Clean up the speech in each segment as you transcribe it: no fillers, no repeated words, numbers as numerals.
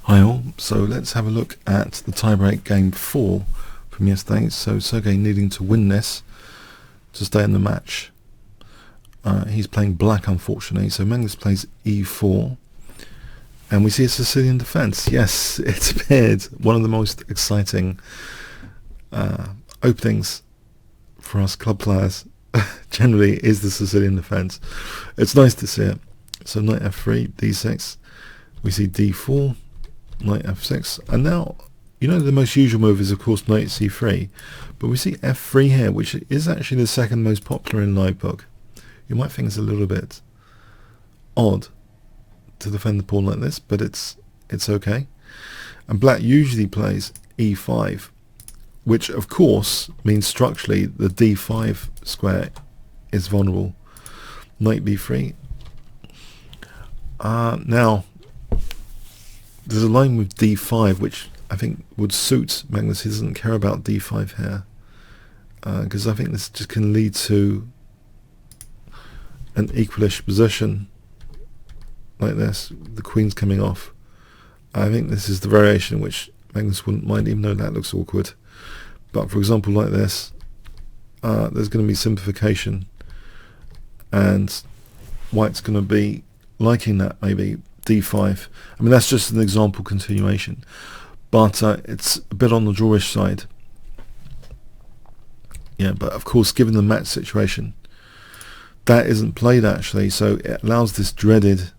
Hi all, so let's have a look at the tiebreak game 4 from yesterday. So Sergey needing to win this to stay in the match. He's playing black, unfortunately, so Magnus plays e4 and we see a Sicilian Defence. Yes, it's appeared one of the most exciting openings for us club players generally is the Sicilian Defence. It's nice to see it. So knight f3, d6, we see d4, knight f6, and now, you know, the most usual move is of course knight c3, but we see f3 here, which is actually the second most popular in live book. You might think it's a little bit odd to defend the pawn like this, but it's okay. And black usually plays e5, which of course means structurally the d5 square is vulnerable. Knight b3. Now there's a line with d5 which I think would suit Magnus. He doesn't care about d5 here because I think this just can lead to an equalish position like this, the queen's coming off. I think this is the variation which Magnus wouldn't mind, even though that looks awkward. But for example like this, there's going to be simplification and white's going to be liking that, maybe d5. I mean, that's just an example continuation, but it's a bit on the drawish side. Yeah, but of course given the match situation that isn't played actually, so it allows this dreaded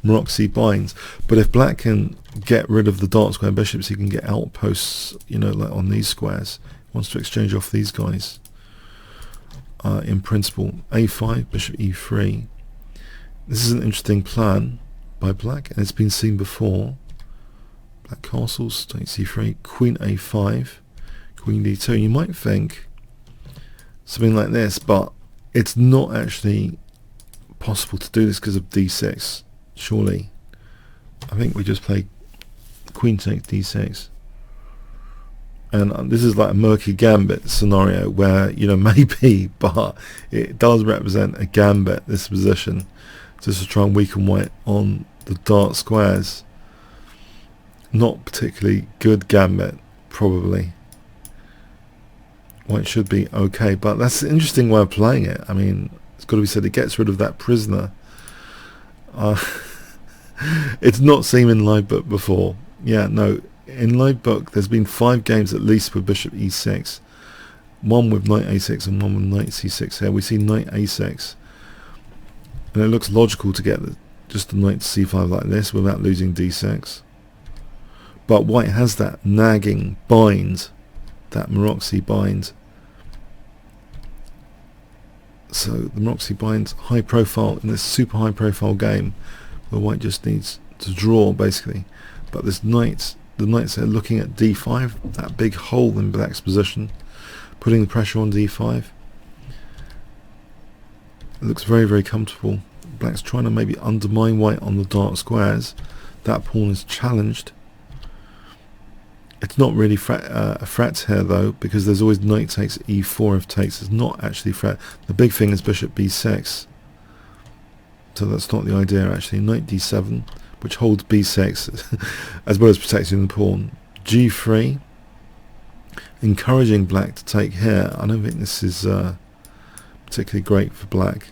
Maroczy binds. But if black can get rid of the dark square bishops, he can get outposts, you know, like on these squares. He wants to exchange off these guys in principle. a5, bishop e3. This is an interesting plan by black, and it's been seen before. Black castles, knight c3, queen a5, queen d2. You might think something like this, but it's not actually possible to do this because of d6, surely. I think we just play queen takes d6. And this is like a murky gambit scenario where, you know, maybe, but it does represent a gambit, this position, just to try and weaken white on the dark squares. Not particularly good gambit, probably. White should be okay, but that's an interesting way of playing it. I mean, it's got to be said, it gets rid of that prisoner. It's not seen in live book before. Yeah, no, in live book there's been 5 games at least with bishop e6, one with knight a6 and one with knight c6. Here we see knight a6, and it looks logical to get just the knight to c5 like this without losing d6. But white has that nagging bind, that Maroczy bind. So the Maroczy bind's high profile in this super high profile game where white just needs to draw basically. But this knight, the knights are looking at d5, that big hole in black's position, putting the pressure on d5. It looks very, very comfortable. Black's trying to maybe undermine white on the dark squares. That pawn is challenged. It's not really a threat here though, because there's always knight takes e4 if takes. It's not actually a threat. The big thing is bishop b6. So that's not the idea actually. Knight d7, which holds b6 as well as protecting the pawn. g3, encouraging black to take here. I don't think this is particularly great for black.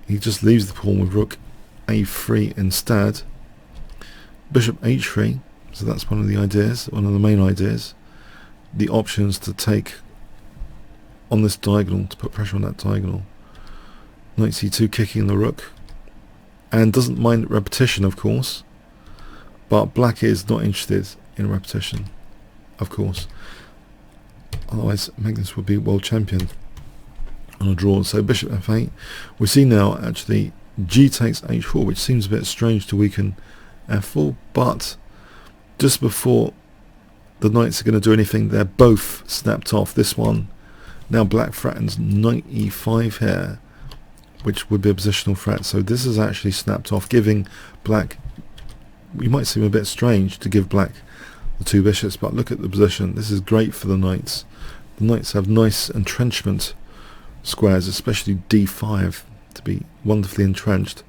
He just leaves the pawn with rook a3 instead. Bishop h3. So that's one of the ideas, one of the main ideas. The options to take on this diagonal, to put pressure on that diagonal. Knight c2 kicking the rook. And doesn't mind repetition, of course. But black is not interested in repetition, of course. Otherwise, Magnus would be world champion on a draw. So bishop f8. We see now, actually, g takes h4, which seems a bit strange to weaken f4, but just before the knights are going to do anything, they're both snapped off. This one, now black threatens knight e5 here, which would be a positional threat. So this is actually snapped off, giving black, you might seem a bit strange to give black the 2 bishops, but look at the position. This is great for the knights. The knights have nice entrenchment squares, especially d5, to be wonderfully entrenched.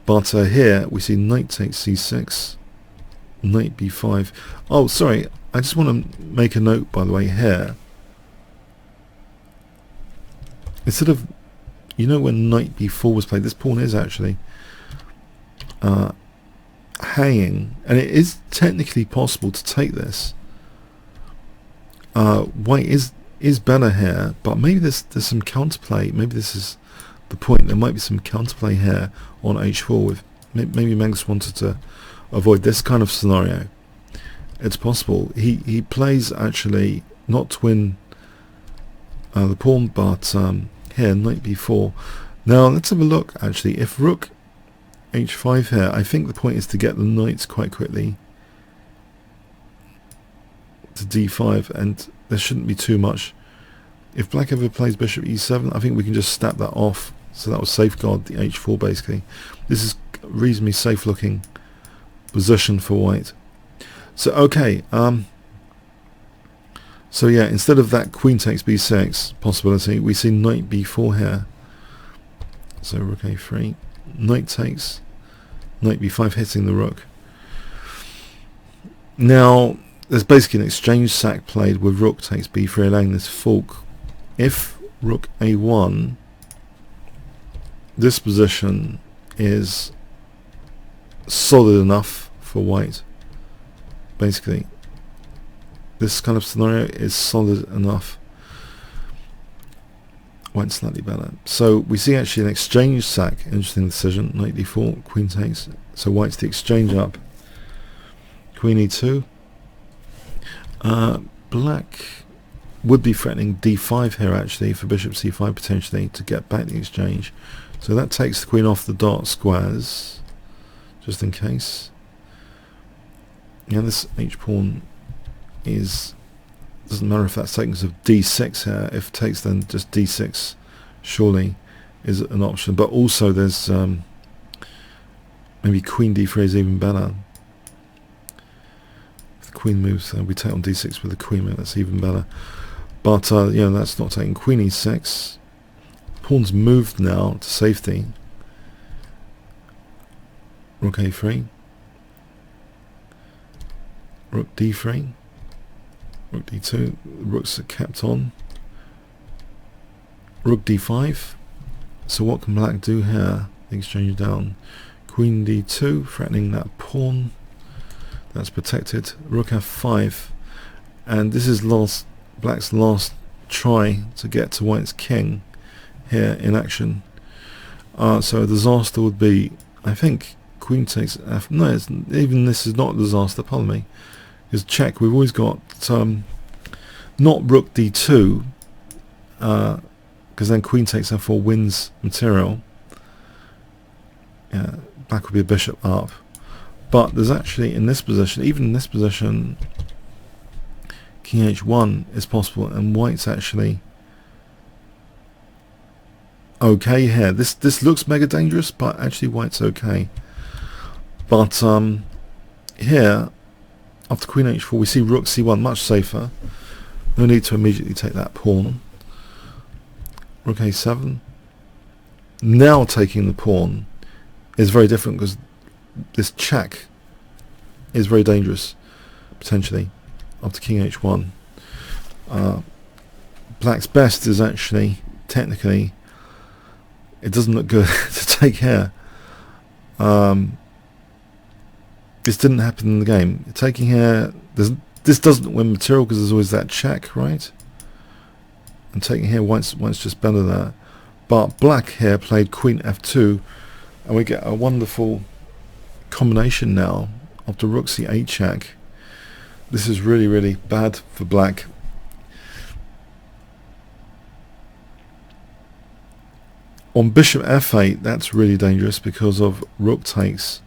But here we see knight takes c6, knight b5. Oh, sorry, I just want to make a note, by the way, here. Instead of, you know, when knight b4 was played, this pawn is actually hanging, and it is technically possible to take this. White is better here, but maybe there's some counterplay. Maybe this is the point. There might be some counterplay here on h4 with maybe Magnus wanted to avoid this kind of scenario. It's possible. He plays actually not to win the pawn, but here knight b4. Now let's have a look. Actually, if rook h5 here, I think the point is to get the knights quite quickly to d5, and there shouldn't be too much. If black ever plays bishop e7, I think we can just snap that off, so that will safeguard the h4 basically. This is a reasonably safe looking position for white. So okay, so yeah, instead of that queen takes b6 possibility, we see knight b4 here. So rook a3, knight takes, knight b5 hitting the rook. Now there's basically an exchange sack played with rook takes b3, allowing this fork. If rook a1, this position is solid enough for white. Basically, this kind of scenario is solid enough. White's slightly better. So we see actually an exchange sack. Interesting decision. Knight d4, queen takes. So white's the exchange up. Queen e2. Black would be threatening d5 here actually for bishop c5 potentially to get back the exchange. So that takes the queen off the dark squares, just in case. Yeah, this h-pawn is, doesn't matter if that's taken of d6 here. If it takes, then just d6 surely is an option. But also there's maybe queen d3 is even better. If the queen moves, we take on d6 with the queen move, that's even better. But yeah, that's not taking. Queen e6. Pawn's moved now to safety. Rook a3. Rook d3. Rook d2. Rooks are kept on. Rook d5. So what can black do here? The exchange down. Queen d2, threatening that pawn. That's protected. Rook f5. And this is black's last try to get to white's king here in action. So a disaster would be, I think, queen takes f. No, even this is not a disaster, pardon me. Because check, we've always got not rook d2, because then queen takes f4 wins material. Yeah, black would be a bishop up. But there's actually, in this position, even in this position, king h1 is possible, and white's actually okay here. This looks mega dangerous, but actually white's okay. But here, after queen h4, we see rook c1, much safer. No need to immediately take that pawn. Rook a7. Now taking the pawn is very different, because this check is very dangerous, potentially, after king h1. Black's best is actually, technically, it doesn't look good to take here. This didn't happen in the game. Taking here, this doesn't win material because there's always that check, right? And taking here, white's just better there. But black here played queen f2, and we get a wonderful combination now after rook c8 check. This is really, really bad for black. On bishop f8, that's really dangerous because of rook takes,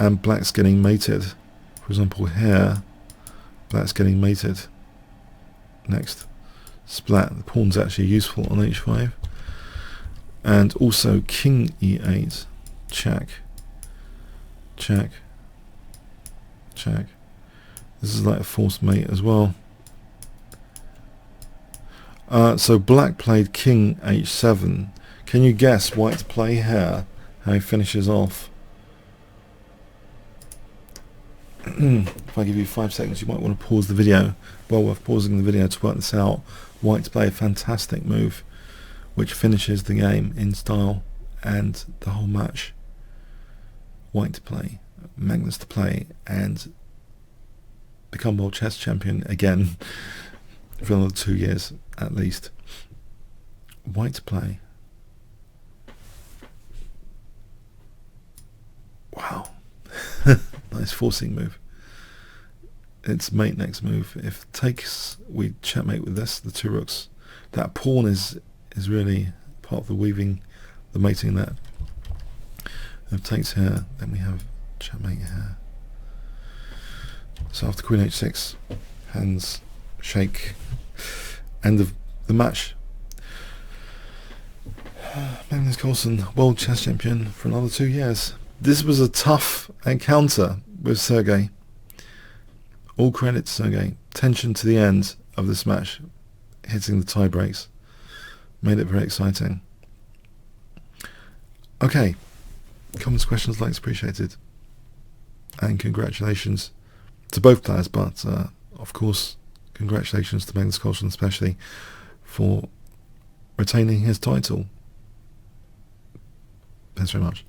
and black's getting mated. For example, here, black's getting mated. Next, splat. The pawn's actually useful on h5. And also king e8, check, check, check. This is like a forced mate as well. So black played king h7. Can you guess white's play here? how he finishes off. If I give you 5 seconds, you might want to pause the video. Well worth pausing the video to work this out. White to play a fantastic move, which finishes the game in style and the whole match. White to play, Magnus to play, and become world chess champion again for another 2 years at least. White to play. Wow. Nice forcing move. It's mate next move. If takes, we checkmate with this, the 2 rooks. That pawn is really part of the weaving, the mating there. If takes here, then we have checkmate here. So after queen h6, hands shake. End of the match. Magnus Carlsen, world chess champion for another 2 years. This was a tough encounter with Sergey. All credit to Sergey. Tension to the end of this match, hitting the tie breaks. Made it very exciting. Okay, comments, questions, likes appreciated. And congratulations to both players, but of course, congratulations to Magnus Carlsen especially for retaining his title. Thanks very much.